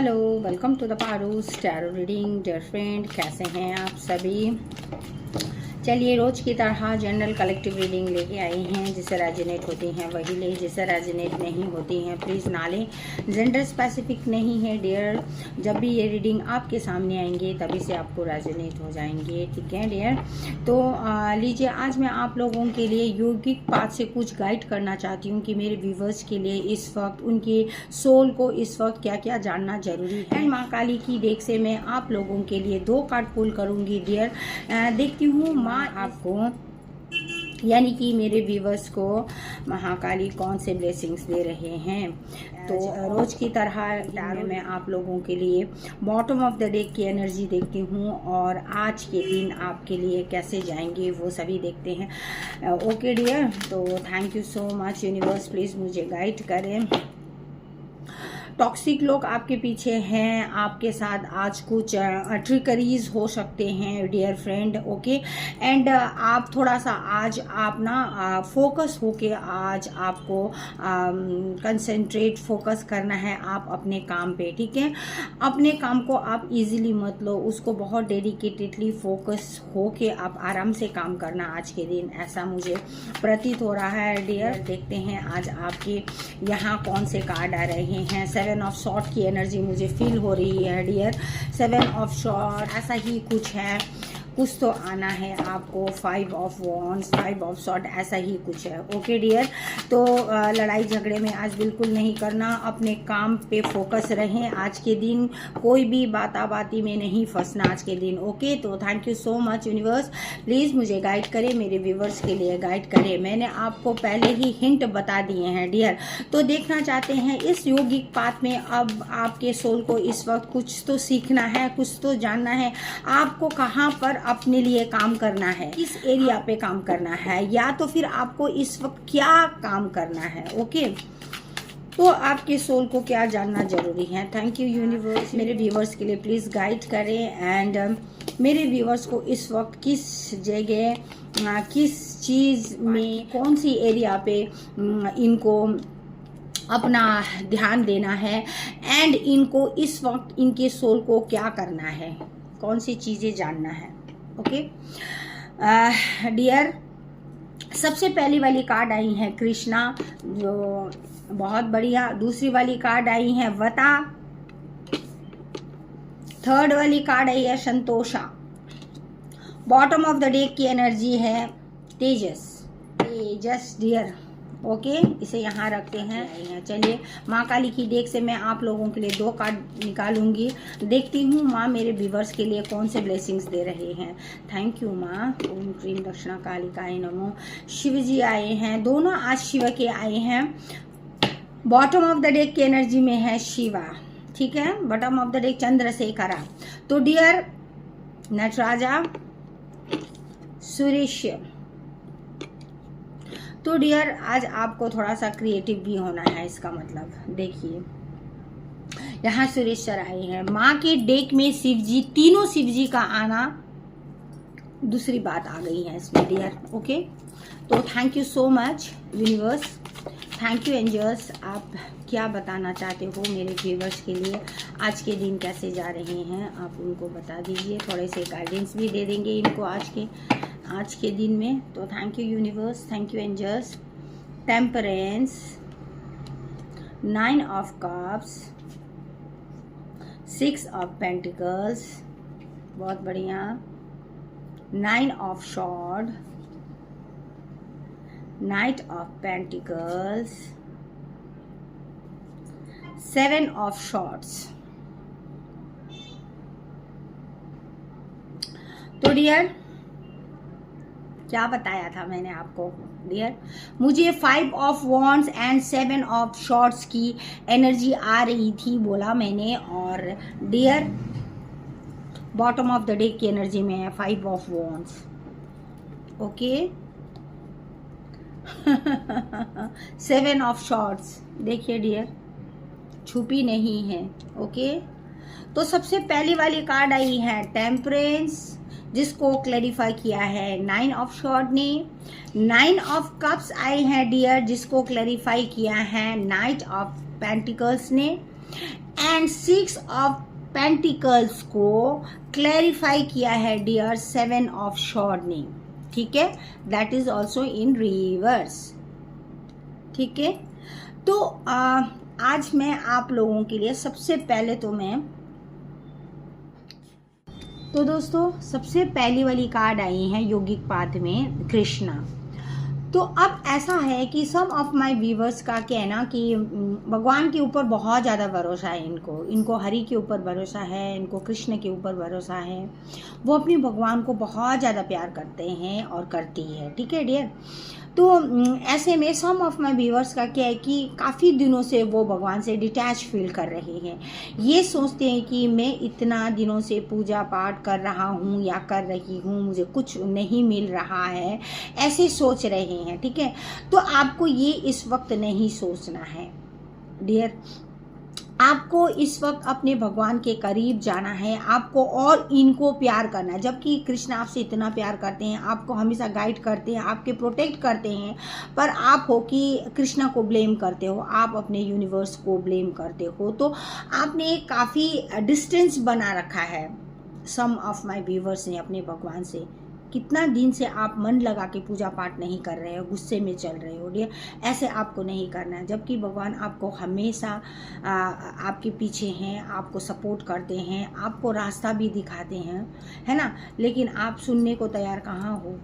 Hello, welcome to the Parus tarot reading. Dear friend, कैसे हैं आप सभी? चलिए, रोज़ की तरह जनरल कलेक्टिव रीडिंग लेके आई हैं। जिसे रेजोनेट होती हैं वही ले, जिसे रेजोनेट नहीं होती हैं प्लीज़ ना लें। जेंडर स्पेसिफिक नहीं है डियर। जब भी ये रीडिंग आपके सामने आएंगे तभी से आपको रेजोनेट हो जाएंगे, ठीक है डियर। तो लीजिए, आज मैं आप लोगों के लिए योगिक पाथ से कुछ गाइड करना चाहती हूँ कि मेरे व्यूवर्स के लिए इस वक्त उनके सोल को इस वक्त क्या क्या जानना जरूरी है। माँ काली की डेक से मैं आप लोगों के लिए 2 कार्ड पुल करूँगी डियर। देखती हूँ माँ आपको यानी कि मेरे व्यूवर्स को महाकाली कौन से ब्लेसिंग्स दे रहे हैं। तो रोज की तरह टैरो में आप लोगों के लिए बॉटम ऑफ द डेक की एनर्जी देखती हूँ और आज के दिन आपके लिए कैसे जाएंगे वो सभी देखते हैं। ओके डियर, तो thank you so much universe, please मुझे गाइड करें। टॉक्सिक लोग आपके पीछे हैं, आपके साथ आज कुछ ट्रिकरीज हो सकते हैं डियर फ्रेंड। ओके, एंड आप थोड़ा सा आज आप ना फोकस होके आज आपको कंसंट्रेट फोकस करना है आप अपने काम पे, ठीक है। अपने काम को आप इजीली मत लो, उसको बहुत डेडिकेटेडली फोकस होके आप आराम से काम करना आज के दिन, ऐसा मुझे प्रतीत हो रहा है डियर। देखते हैं आज आपके यहाँ कौन से कार्ड आ रहे हैं। 7 ऑफ शॉर्ट की एनर्जी मुझे फील हो रही है डियर। 7 ऑफ शॉर्ट ऐसा ही कुछ है, कुछ तो आना है आपको। 5 ऑफ वॉन्ड्स, 5 ऑफ शॉर्ट ऐसा ही कुछ है। ओके डियर, तो लड़ाई झगड़े में आज बिल्कुल नहीं करना, अपने काम पे फोकस रहें आज के दिन, कोई भी बाती में नहीं फंसना आज के दिन। ओके, तो thank you so much universe, please मुझे गाइड करें, मेरे व्यूवर्स के लिए गाइड करें। मैंने आपको पहले ही हिंट बता दिए हैं डियर। तो देखना चाहते हैं इस योगिक पाथ में अब आपके सोल को इस वक्त कुछ तो सीखना है, कुछ तो जानना है। आपको कहाँ पर अपने लिए काम करना है, किस एरिया पे काम करना है, या तो फिर आपको इस वक्त क्या काम करना है। ओके, तो आपके सोल को क्या जानना जरूरी है। थैंक यू यूनिवर्स, मेरे व्यूवर्स के लिए प्लीज गाइड करें। एंड मेरे व्यूवर्स को इस वक्त किस जगह किस चीज में कौन सी एरिया पे इनको अपना ध्यान देना है, एंड इनको इस वक्त इनके सोल को क्या करना है, कौन सी चीजें जानना है। ओके डियर, सबसे पहली वाली कार्ड आई है कृष्णा, जो बहुत बढ़िया। दूसरी वाली कार्ड आई है वता। थर्ड वाली कार्ड आई है संतोषा। बॉटम ऑफ द डेक की एनर्जी है तेजस। तेजस डियर, ओके, इसे यहाँ रखते हैं। चलिए, माँ काली की डेक से मैं आप लोगों के लिए 2 कार्ड निकालूंगी। देखती हूँ माँ मेरे व्यूवर्स के लिए कौन से ब्लेसिंग्स दे रहे हैं। थैंक यू माँ। ओम क्रीम दक्षिणा कालिकाय नमो। शिव जी आए हैं, दोनों आज शिव के आए हैं। बॉटम ऑफ द डेक की एनर्जी में है शिवा, ठीक है। Bottom of the deck Chandrasekhara. तो डियर नटराजा, सुरेश। तो डियर, आज आपको थोड़ा सा क्रिएटिव भी होना है, इसका मतलब देखिए यहाँ सुरेश सर आए हैं। माँ के डेक में शिव जी, तीनों शिव जी का आना दूसरी बात आ गई है इसमें डियर। ओके, तो thank you so much universe, thank you angels. आप क्या बताना चाहते हो मेरे व्यूवर्स के लिए, आज के दिन कैसे जा रहे हैं आप उनको बता दीजिए। थोड़े से गाइडेंस भी दे देंगे इनको आज के दिन में। तो thank you universe, thank you angels. Temperance, 9 of cups, 6 of pentacles, बहुत बढ़िया। 9 of swords, knight of pentacles, 7 of swords. तो डियर, क्या बताया था मैंने आपको डियर, मुझे 5 of wands and 7 of swords की एनर्जी आ रही थी बोला मैंने। और dear, bottom of the deck की एनर्जी में है 5 of wands. Okay 7 of swords, देखिए डियर, छुपी नहीं है। ओके, तो सबसे पहली वाली कार्ड आई है टेम्परेंस, जिसको क्लैरिफाई किया है 9 ऑफ शॉर्ड ने। 9 ऑफ कप्स आए हैं डियर, जिसको क्लैरिफाई किया है नाइट ऑफ पेंटिकल्स ने। एंड 6 ऑफ पेंटिकल्स को क्लैरिफाई किया है डियर 7 ऑफ शॉर्ड ने, ठीक है, that is also in reverse, ठीक है। तो आज मैं आप लोगों के लिए सबसे पहले तो दोस्तों सबसे पहली वाली कार्ड आई है योगिक पाथ में कृष्णा। तो अब ऐसा है कि सम ऑफ माय व्यूवर्स का कहना कि भगवान के ऊपर बहुत ज़्यादा भरोसा है, इनको हरि के ऊपर भरोसा है, इनको कृष्ण के ऊपर भरोसा है, वो अपने भगवान को बहुत ज़्यादा प्यार करते हैं और करती है, ठीक है डियर। तो ऐसे में सम ऑफ माय व्यूवर्स का क्या है कि काफ़ी दिनों से वो भगवान से डिटैच फील कर रहे हैं, ये सोचते हैं कि मैं इतना दिनों से पूजा पाठ कर रहा हूँ या कर रही हूँ, मुझे कुछ नहीं मिल रहा है, ऐसे सोच रहे हैं, ठीक है। तो आपको ये इस वक्त नहीं सोचना है डियर, आपको इस वक्त अपने भगवान के करीब जाना है, आपको और इनको प्यार करना है। जबकि कृष्ण आपसे इतना प्यार करते हैं, आपको हमेशा गाइड करते हैं, आपके प्रोटेक्ट करते हैं, पर आप हो कि कृष्णा को ब्लेम करते हो, आप अपने यूनिवर्स को ब्लेम करते हो, तो आपने काफ़ी डिस्टेंस बना रखा है सम ऑफ माय व्यूवर्स ने अपने भगवान से। कितना दिन से आप मन लगा के पूजा पाठ नहीं कर रहे हो, गुस्से में चल रहे हो डियर, ऐसे आपको नहीं करना है। जबकि भगवान आपको हमेशा आपके पीछे हैं, आपको सपोर्ट करते हैं, आपको रास्ता भी दिखाते हैं, है ना, लेकिन आप सुनने को तैयार कहाँ हो,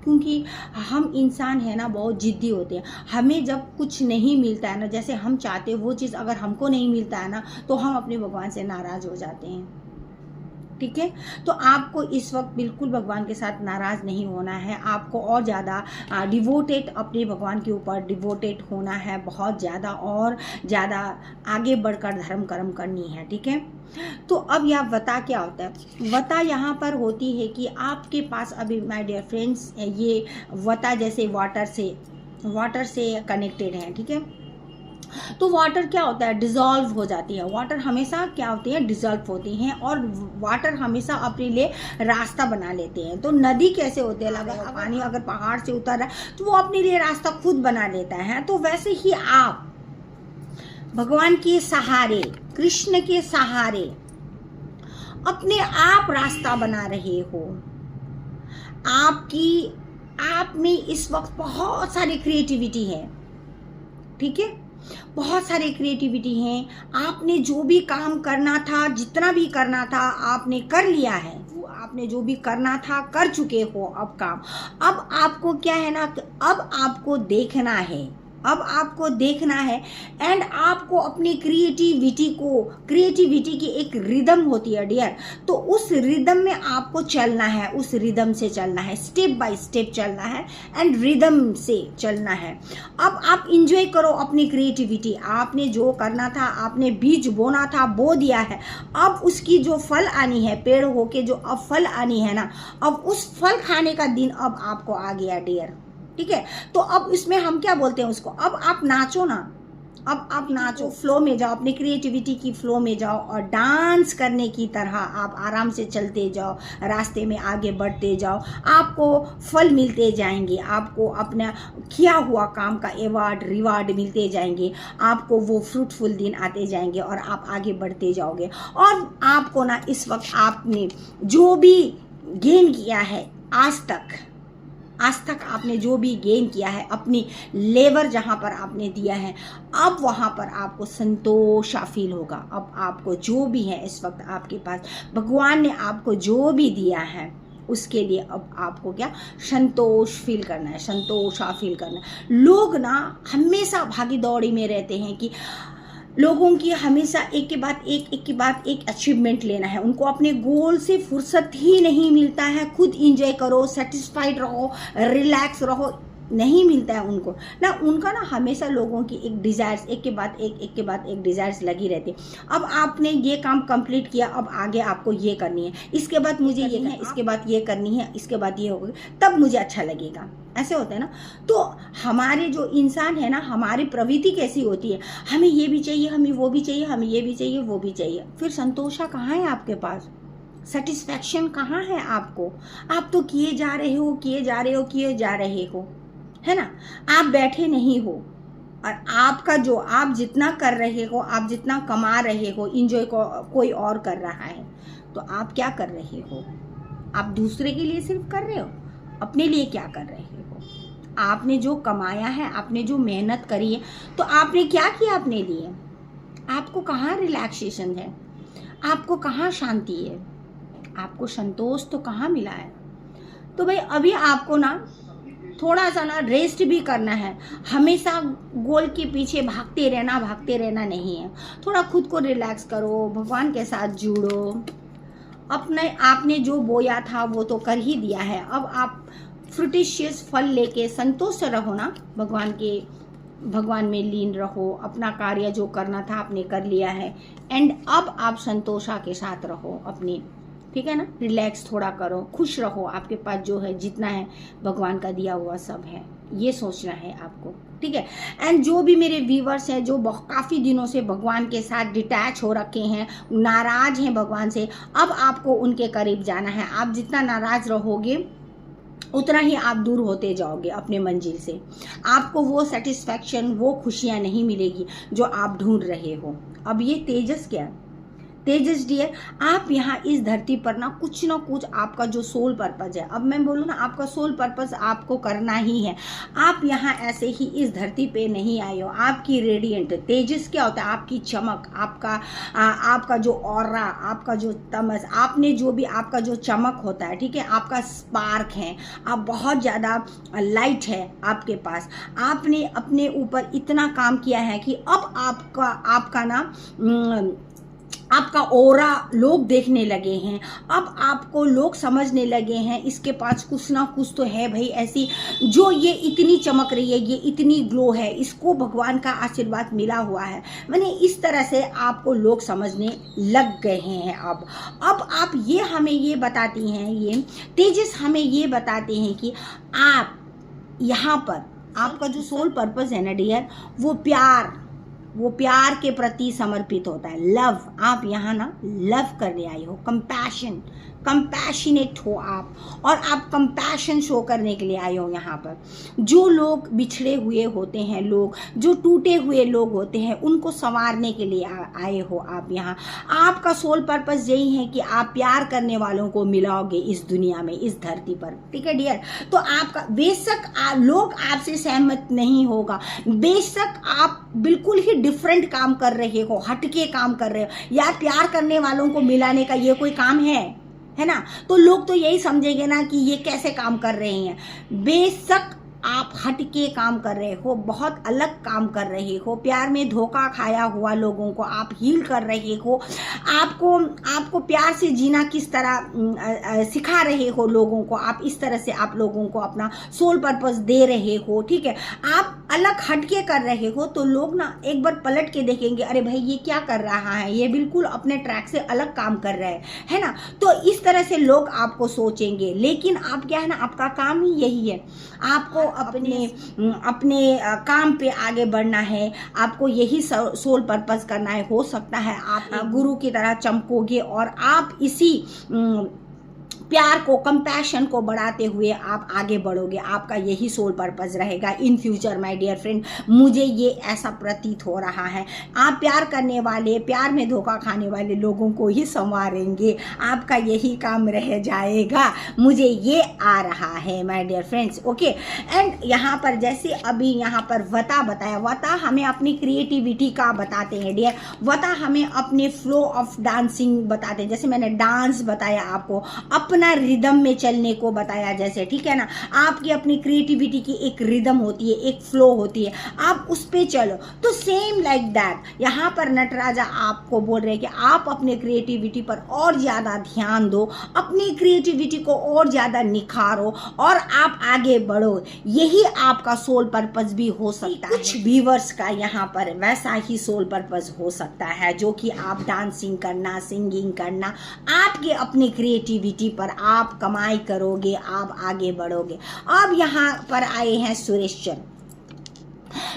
क्योंकि हम इंसान है ना बहुत जिद्दी होते हैं। हमें जब कुछ नहीं मिलता है ना, जैसे हम चाहते हैं वो चीज़ अगर हमको नहीं मिलता है ना, तो हम अपने भगवान से नाराज़ हो जाते हैं, ठीक है। तो आपको इस वक्त बिल्कुल भगवान के साथ नाराज़ नहीं होना है, आपको और ज़्यादा डिवोटेड अपने भगवान के ऊपर डिवोटेड होना है, बहुत ज़्यादा और ज़्यादा आगे बढ़कर धर्म कर्म करनी है, ठीक है। तो अब यह वता क्या होता है, वता यहाँ पर होती है कि आपके पास अभी माय डियर फ्रेंड्स ये वता जैसे वाटर से कनेक्टेड है, ठीक है। तो वाटर क्या होता है, डिज़ोल्व हो जाती है, वाटर हमेशा क्या होती है, डिज़ोल्व होती हैं, और वाटर हमेशा अपने लिए रास्ता बना लेते हैं। तो नदी कैसे होते हैं, अगर पानी अगर पहाड़ से उतर रहा है तो वो अपने लिए रास्ता खुद बना लेता है। तो वैसे ही आप भगवान के सहारे, कृष्ण के सहारे अपने आप रास्ता बना रहे हो। आप में इस वक्त बहुत सारी क्रिएटिविटी है, ठीक है, बहुत सारी क्रिएटिविटी हैं। आपने जो भी काम करना था, जितना भी करना था आपने कर लिया है, आपने जो भी करना था कर चुके हो अब काम। अब आपको क्या है ना, अब आपको देखना है, अब आपको देखना है एंड आपको अपनी क्रिएटिविटी की एक रिदम होती है डियर, तो उस रिदम में आपको चलना है, उस रिदम से चलना है, स्टेप बाय स्टेप चलना है एंड रिदम से चलना है। अब आप इंजॉय करो अपनी क्रिएटिविटी, आपने जो करना था, आपने बीज बोना था बो दिया है, अब उसकी जो फल आनी है, पेड़ होके जो अब फल आनी है ना, अब उस फल खाने का दिन अब आपको आ गया डियर, ठीक है। तो अब इसमें हम क्या बोलते हैं उसको, अब आप नाचो ना, अब आप नाचो, फ्लो में जाओ, अपनी क्रिएटिविटी की फ्लो में जाओ और डांस करने की तरह आप आराम से चलते जाओ, रास्ते में आगे बढ़ते जाओ, आपको फल मिलते जाएंगे, आपको अपना किया हुआ काम का रिवार्ड मिलते जाएंगे, आपको वो फ्रूटफुल दिन आते जाएंगे और आप आगे बढ़ते जाओगे। और आपको ना इस वक्त आपने जो भी गेन किया है आज तक आपने जो भी गेन किया है, अपनी लेबर जहाँ पर आपने दिया है, अब वहाँ पर आपको संतोष फील होगा। अब आपको जो भी है इस वक्त आपके पास, भगवान ने आपको जो भी दिया है उसके लिए अब आपको क्या संतोष फील करना है, संतोष फील करना है। लोग ना हमेशा भागी दौड़ी में रहते हैं कि लोगों की हमेशा एक के बाद एक अचीवमेंट लेना है, उनको अपने गोल से फुर्सत ही नहीं मिलता है। खुद इंजॉय करो, सेटिस्फाइड रहो, रिलैक्स रहो, नहीं मिलता है उनको ना, उनका ना हमेशा लोगों की एक डिज़ायर्स एक के बाद एक डिज़ायर्स लगी रहती है। अब आपने ये काम कंप्लीट किया, अब आगे आपको ये करनी है, इसके बाद मुझे ये है, इसके बाद ये करनी है, इसके बाद ये होगा, तब मुझे अच्छा लगेगा, ऐसे होता है ना। तो हमारे जो इंसान है ना, हमारी प्रवृत्ति कैसी होती है, हमें ये भी चाहिए, हमें वो भी चाहिए, हमें ये भी चाहिए, वो भी चाहिए, फिर संतोषा कहाँ है आपके पास, सेटिस्फैक्शन कहाँ है आपको। आप तो किए जा रहे हो, है ना, आप बैठे नहीं हो, और आपका जो आप जितना कर रहे हो, आप जितना कमा रहे हो, इंजॉय को कोई और कर रहा है, तो आप क्या कर रहे हो? आप दूसरे के लिए सिर्फ कर रहे हो, अपने लिए क्या कर रहे हो? आपने जो कमाया है, आपने जो मेहनत करी है, तो आपने क्या किया अपने लिए? आपको कहाँ रिलैक्सेशन है? आपको कहाँ शांति है? आपको संतोष तो कहाँ मिला है? तो भाई अभी आपको ना थोड़ा सा ना रेस्ट भी करना है। हमेशा गोल के पीछे भागते रहना नहीं है। थोड़ा खुद को रिलैक्स करो, भगवान के साथ जुड़ो। अपने आपने जो बोया था वो तो कर ही दिया है। अब आप फ्रूटिशियस फल लेके संतोष से रहो ना, भगवान में लीन रहो। अपना कार्य जो करना था आपने कर लिया है, एंड अब आप संतोषा के साथ रहो अपने, ठीक है ना। रिलैक्स थोड़ा करो, खुश रहो। आपके पास जो है, जितना है, भगवान का दिया हुआ सब है, ये सोचना है आपको, ठीक है। एंड जो भी मेरे व्यूवर्स हैं जो काफ़ी दिनों से भगवान के साथ डिटैच हो रखे हैं, नाराज हैं भगवान से, अब आपको उनके करीब जाना है। आप जितना नाराज रहोगे उतना ही आप दूर होते जाओगे अपने मंजिल से। आपको वो सेटिस्फैक्शन, वो खुशियाँ नहीं मिलेगी जो आप ढूंढ रहे हो। अब ये तेजस क्या है? तेजस डियर, आप यहाँ इस धरती पर ना कुछ आपका जो सोल पर्पज है, अब मैं बोलूँ ना, आपका सोल पर्पज आपको करना ही है। आप यहाँ ऐसे ही इस धरती पे नहीं आए हो। आपकी रेडिएंट तेजस क्या होता है? आपकी चमक, आपका जो ऑरा, आपका जो तमस, आपने जो भी आपका जो चमक होता है, ठीक है, आपका स्पार्क है, आप बहुत ज़्यादा लाइट है आपके पास। आपने अपने ऊपर इतना काम किया है कि अब आपका ना आपका ओरा लोग देखने लगे हैं। अब आपको लोग समझने लगे हैं, इसके पास कुछ ना कुछ तो है भाई, ऐसी जो ये इतनी चमक रही है, ये इतनी ग्लो है, इसको भगवान का आशीर्वाद मिला हुआ है। मैंने इस तरह से आपको लोग समझने लग गए हैं। अब आप ये हमें ये बताती हैं, ये तेजस हमें ये बताते हैं कि आप यहाँ पर आपका जो सोल पर्पस है ना डियर, वो प्यार के प्रति समर्पित होता है। लव, आप यहाँ ना लव करने आई हो, कंपैशनेट हो आप, और आप कंपैशन शो करने के लिए आए हो यहाँ पर। जो लोग बिछड़े हुए होते हैं, लोग जो टूटे हुए लोग होते हैं, उनको संवारने के लिए आए हो आप यहाँ। आपका सोल पर्पस यही है कि आप प्यार करने वालों को मिलाओगे इस दुनिया में, इस धरती पर, ठीक है डियर। तो आपका बेशक लोग आपसे सहमत नहीं होगा, बेशक आप बिल्कुल ही डिफरेंट काम कर रहे हो, हटके काम कर रहे हो, या प्यार करने वालों को मिलाने का ये कोई काम है ना, तो लोग तो यही समझेंगे ना कि ये कैसे काम कर रहे हैं। बेशक आप हटके काम कर रहे हो, बहुत अलग काम कर रहे हो, प्यार में धोखा खाया हुआ लोगों को आप हील कर रहे हो। आपको प्यार से जीना किस तरह सिखा रहे हो लोगों को, आप इस तरह से आप लोगों को अपना सोल पर्पस दे रहे हो, ठीक है। आप अलग हटके कर रहे हो, तो लोग ना एक बार पलट के देखेंगे, अरे भाई ये क्या कर रहा है, ये बिल्कुल अपने ट्रैक से अलग काम कर रहा है ना। तो इस तरह से लोग आपको सोचेंगे। लेकिन आप क्या है ना, आपका काम ही यही है, आपको अपने काम पे आगे बढ़ना है, आपको यही सोल पर्पस करना है। हो सकता है आप गुरु की तरह चमकोगे और आप इसी प्यार को, कंपैशन को बढ़ाते हुए आप आगे बढ़ोगे। आपका यही सोल पर्पस रहेगा in future my dear friend. मुझे ये ऐसा प्रतीत हो रहा है। आप प्यार करने वाले, प्यार में धोखा खाने वाले लोगों को ही संवारेंगे, आपका यही काम रह जाएगा। मुझे ये आ रहा है my dear friends, okay. And यहाँ पर जैसे अभी यहाँ पर वता बताया, वता हमें अपनी क्रिएटिविटी का बताते हैं डियर, वता हमें अपने फ्लो ऑफ डांसिंग बताते हैं। जैसे मैंने डांस बताया आपको, अपना रिदम में चलने को बताया, जैसे, ठीक है ना। आपकी अपनी क्रिएटिविटी की एक रिदम होती है, एक फ्लो होती है, आप उस पे चलो। तो सेम लाइक दैट यहाँ पर नटराजा आपको बोल रहे हैं कि आप अपने क्रिएटिविटी पर और ज्यादा ध्यान दो, अपनी क्रिएटिविटी को और ज्यादा निखारो और आप आगे बढ़ो। यही आपका सोल पर्पस भी हो सकता है। कुछ व्यूअर्स का यहाँ पर वैसा ही सोल पर्पस हो सकता है, जो कि आप डांसिंग करना, सिंगिंग करना, आपके अपनी क्रिएटिविटी पर आप कमाई करोगे, आप आगे बढ़ोगे। अब यहाँ पर आए हैं सुरेश्वर।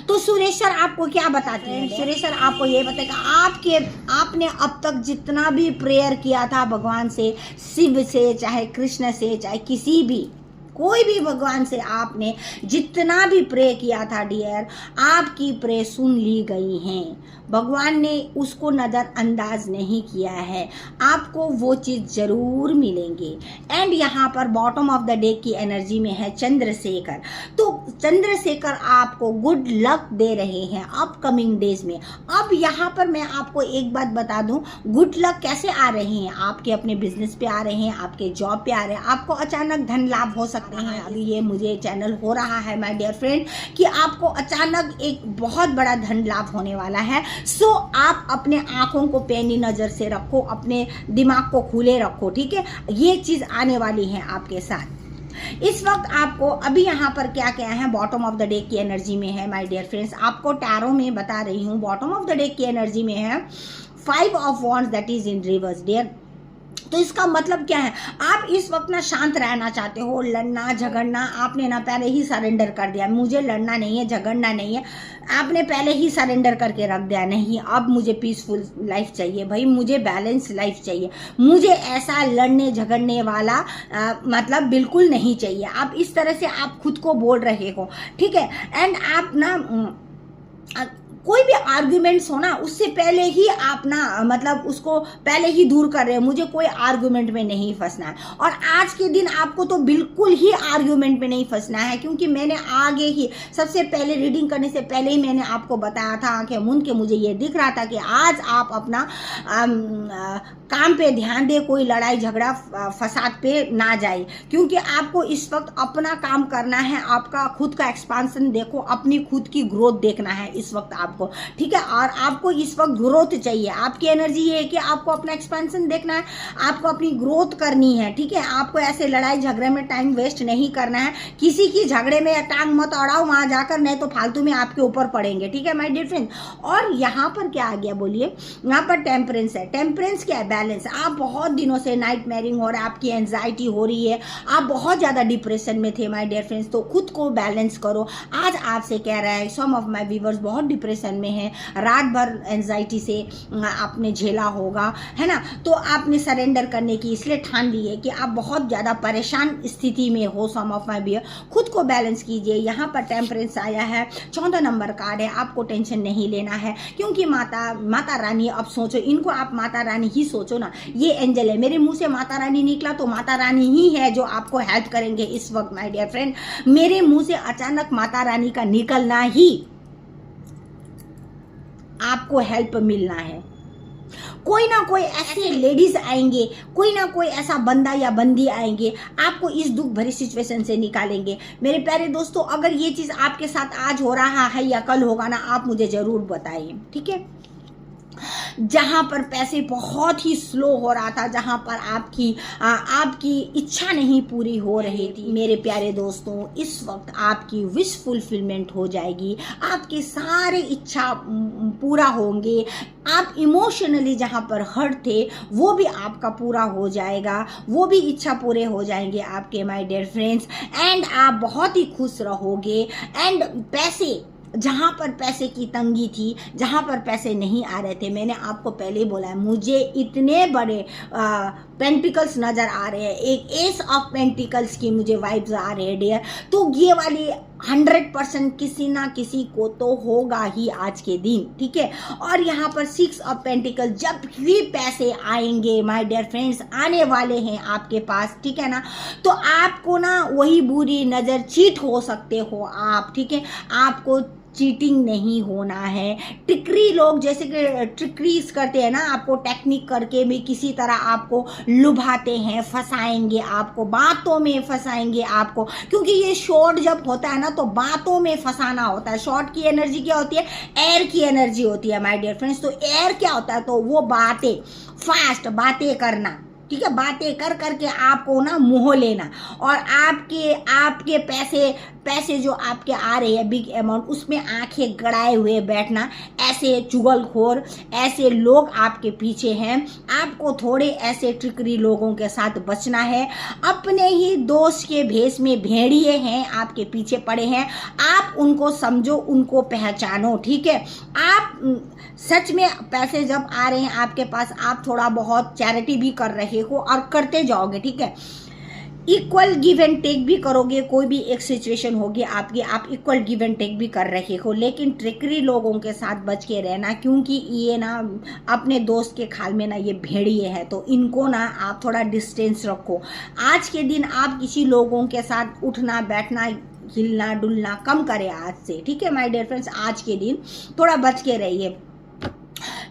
तो सुरेश्वर आपको क्या बताते हैं? सुरेश्वर आपको ये बताएगा, आपने अब तक जितना भी प्रेयर किया था भगवान से, शिव से, चाहे कृष्ण से, चाहे किसी भी कोई भी भगवान से आपने जितना भी प्रे किया था डियर, आपकी प्रे सुन ली गई हैं। भगवान ने उसको नज़रअंदाज नहीं किया है, आपको वो चीज़ ज़रूर मिलेंगे। एंड यहाँ पर बॉटम ऑफ द डे की एनर्जी में है चंद्रशेखर। तो चंद्रशेखर आपको गुड लक दे रहे हैं अपकमिंग डेज में। अब यहाँ पर मैं आपको एक बात बता दूं, गुड लक कैसे आ रहे हैं, आपके अपने बिजनेस पे आ रहे हैं, आपके जॉब पे आ रहे हैं, आपको अचानक धन लाभ हो सकते हैं। अभी ये मुझे चैनल हो रहा है माय डियर फ्रेंड कि आपको अचानक एक बहुत बड़ा धन लाभ होने वाला है। सो आप अपने आंखों को पैनी नज़र से रखो, अपने दिमाग को खुले रखो, ठीक है। ये चीज़ आने वाली है आपके साथ। इस वक्त आपको अभी यहाँ पर क्या क्या है, बॉटम ऑफ द डे की एनर्जी में है माय डियर फ्रेंड्स, आपको टैरो में बता रही हूँ। बॉटम ऑफ द डे की एनर्जी में है 5 of wands that is in reverse dear. तो इसका मतलब क्या है, आप इस वक्त ना शांत रहना चाहते हो, लड़ना झगड़ना आपने ना पहले ही सरेंडर कर दिया। मुझे लड़ना नहीं है, झगड़ना नहीं है, आपने पहले ही सरेंडर करके रख दिया। नहीं, अब मुझे पीसफुल लाइफ चाहिए भाई, मुझे बैलेंस लाइफ चाहिए, मुझे ऐसा लड़ने झगड़ने वाला मतलब बिल्कुल नहीं चाहिए। आप इस तरह से आप खुद को बोल रहे हो, ठीक है। एंड आप ना कोई भी आर्ग्यूमेंट्स हो ना, उससे पहले ही आप ना मतलब उसको पहले ही दूर कर रहे हो। मुझे कोई आर्ग्यूमेंट में नहीं फंसना है, और आज के दिन आपको तो बिल्कुल ही आर्ग्यूमेंट में नहीं फंसना है, क्योंकि मैंने आगे ही सबसे पहले रीडिंग करने से पहले ही मैंने आपको बताया था, आंखें मूंद के मुझे ये दिख रहा था कि आज आप अपना काम पे ध्यान दे, कोई लड़ाई झगड़ा फसाद पे ना जाए, क्योंकि आपको इस वक्त अपना काम करना है, आपका खुद का एक्सपांसन देखो, अपनी खुद की ग्रोथ देखना है इस वक्त आपको, ठीक है। और आपको इस वक्त ग्रोथ चाहिए, आपकी एनर्जी ये है कि आपको अपना एक्सपेंशन देखना है, आपको अपनी ग्रोथ करनी है, ठीक है। आपको ऐसे लड़ाई झगड़े में टाइम वेस्ट नहीं करना है, किसी की झगड़े में टांग मत अड़ाओ वहां जाकर, नहीं तो फालतू में आपके ऊपर पड़ेंगे, ठीक है माय डियर फ्रेंड। और यहाँ पर क्या आ गया बोलिए, यहाँ पर टेम्परेंस है। टेम्परेंस क्या है, बैलेंस। आप बहुत दिनों से नाइट मैरिंग हो रहा है, आपकी एंजाइटी हो रही है, आप बहुत ज्यादा डिप्रेशन में थे माय डियर फ्रेंड्स, तो खुद को बैलेंस करो। आज आपसे कह रहा है, सम ऑफ माय व्यूअर्स बहुत डिप्रेशन में है, रात भर एंजाइटी से आपने झेला होगा, है ना। तो आपने सरेंडर करने की इसलिए ठान ली है कि आप बहुत ज्यादा परेशान स्थिति में हो। सम ऑफ माय व्यूअर, खुद को बैलेंस कीजिए। यहाँ पर टेम्परेंस आया है, 14 नंबर कार्ड है। आपको टेंशन नहीं लेना है, क्योंकि माता रानी, अब सोचो इनको, आप माता रानी ही सोचो ना। ये एंजल है, मेरे मुंह से माता रानी निकला तो माता रानी ही है जो आपको हेल्प करेंगे इस वक्त माय डियर फ्रेंड। मेरे मुंह से अचानक माता रानी का निकलना ही आपको हेल्प मिलना है। कोई ना कोई ऐसे लेडीज आएंगे, कोई ना कोई ऐसा बंदा या बंदी आएंगे, आपको इस दुख भरी सिचुएशन से निकालेंगे। मेरे प्यारे दोस्तों, अगर ये चीज आपके साथ आज हो रहा है या कल होगा ना, आप मुझे जरूर बताइए, ठीक है। जहां पर पैसे बहुत ही स्लो हो रहा था, जहां पर आपकी इच्छा नहीं पूरी हो रही थी, मेरे प्यारे दोस्तों, इस वक्त आपकी विश फुलफिलमेंट हो जाएगी, आपके सारे इच्छा पूरा होंगे। आप इमोशनली जहां पर हर्ट थे वो भी आपका पूरा हो जाएगा, वो भी इच्छा पूरे हो जाएंगे आपके माय डियर फ्रेंड्स। एंड आप बहुत ही खुश रहोगे। एंड पैसे, जहाँ पर पैसे की तंगी थी, जहाँ पर पैसे नहीं आ रहे थे, मैंने आपको पहले ही बोला है, मुझे इतने बड़े पेंटिकल्स नज़र आ रहे हैं, एक एस ऑफ पेंटिकल्स की मुझे वाइब्स आ रहे हैं डियर। तो ये वाली 100% किसी ना किसी को तो होगा ही आज के दिन, ठीक है। और यहाँ पर 6 ऑफ पेंटिकल, जब भी पैसे आएंगे माय डियर फ्रेंड्स, आने वाले हैं आपके पास, ठीक है ना। तो आपको ना वही बुरी नज़र चीट हो सकते हो आप, ठीक है। आपको चीटिंग नहीं होना है। ट्रिकरी लोग जैसे कि ट्रिकरीज करते हैं ना, आपको टेक्निक करके भी किसी तरह आपको लुभाते हैं, फंसाएंगे आपको, बातों में फंसाएंगे आपको, क्योंकि ये शॉर्ट जब होता है ना तो बातों में फंसाना होता है। शॉर्ट की एनर्जी क्या होती है, एयर की एनर्जी होती है माय डियर फ्रेंड्स। तो एयर क्या होता है, तो वो बातें, फास्ट बातें करना, ठीक है, बातें कर करके आपको ना मोह लेना, और आपके पैसे जो आपके आ रहे हैं बिग अमाउंट, उसमें आंखें गड़ाए हुए बैठना। ऐसे चुगलखोर, ऐसे लोग आपके पीछे हैं, आपको थोड़े ऐसे ट्रिकरी लोगों के साथ बचना है। अपने ही दोस्त के भेष में भेड़िए हैं, आपके पीछे पड़े हैं, आप उनको समझो, उनको पहचानो, ठीक है। आप सच में पैसे जब आ रहे हैं आपके पास, आप थोड़ा बहुत चैरिटी भी कर रहे हो और करते जाओगे, ठीक है। इक्वल गिव एंड टेक भी करोगे, कोई भी एक सिचुएशन होगी आपकी, आप इक्वल गिव एंड टेक भी कर रहे हो, लेकिन ट्रिकरी लोगों के साथ बच के रहना, क्योंकि ये ना अपने दोस्त के खाल में ना ये भेड़िए है, तो इनको ना आप थोड़ा डिस्टेंस रखो। आज के दिन आप किसी लोगों के साथ उठना बैठना हिलना डुलना कम करें आज से, ठीक है माय डियर फ्रेंड्स। आज के दिन थोड़ा बच के रहिए।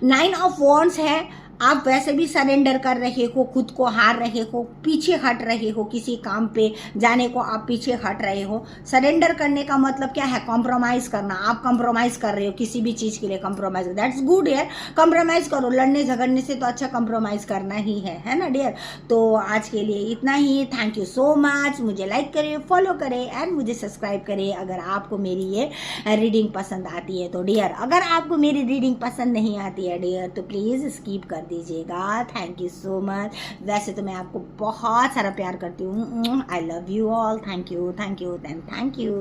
9 ऑफ वॉन्ड्स है, आप वैसे भी सरेंडर कर रहे हो, खुद को हार रहे हो, पीछे हट रहे हो, किसी काम पे जाने को आप पीछे हट रहे हो। सरेंडर करने का मतलब क्या है? कॉम्प्रोमाइज करना। आप कॉम्प्रोमाइज कर रहे हो किसी भी चीज के लिए, कॉम्प्रोमाइज, दैट्स गुड यार, कॉम्प्रोमाइज करो। लड़ने झगड़ने से तो अच्छा कॉम्प्रोमाइज करना ही है ना डियर। तो आज के लिए इतना ही। Thank you so much. मुझे लाइक करें, फॉलो करें एंड मुझे सब्सक्राइब करें अगर आपको मेरी ये रीडिंग पसंद आती है तो डियर। अगर आपको मेरी रीडिंग पसंद नहीं आती है डियर तो प्लीज स्किप कर दीजिएगा। Thank you so much. वैसे तो मैं आपको बहुत सारा प्यार करती हूँ। I love you all. Thank you, thank you, thank you.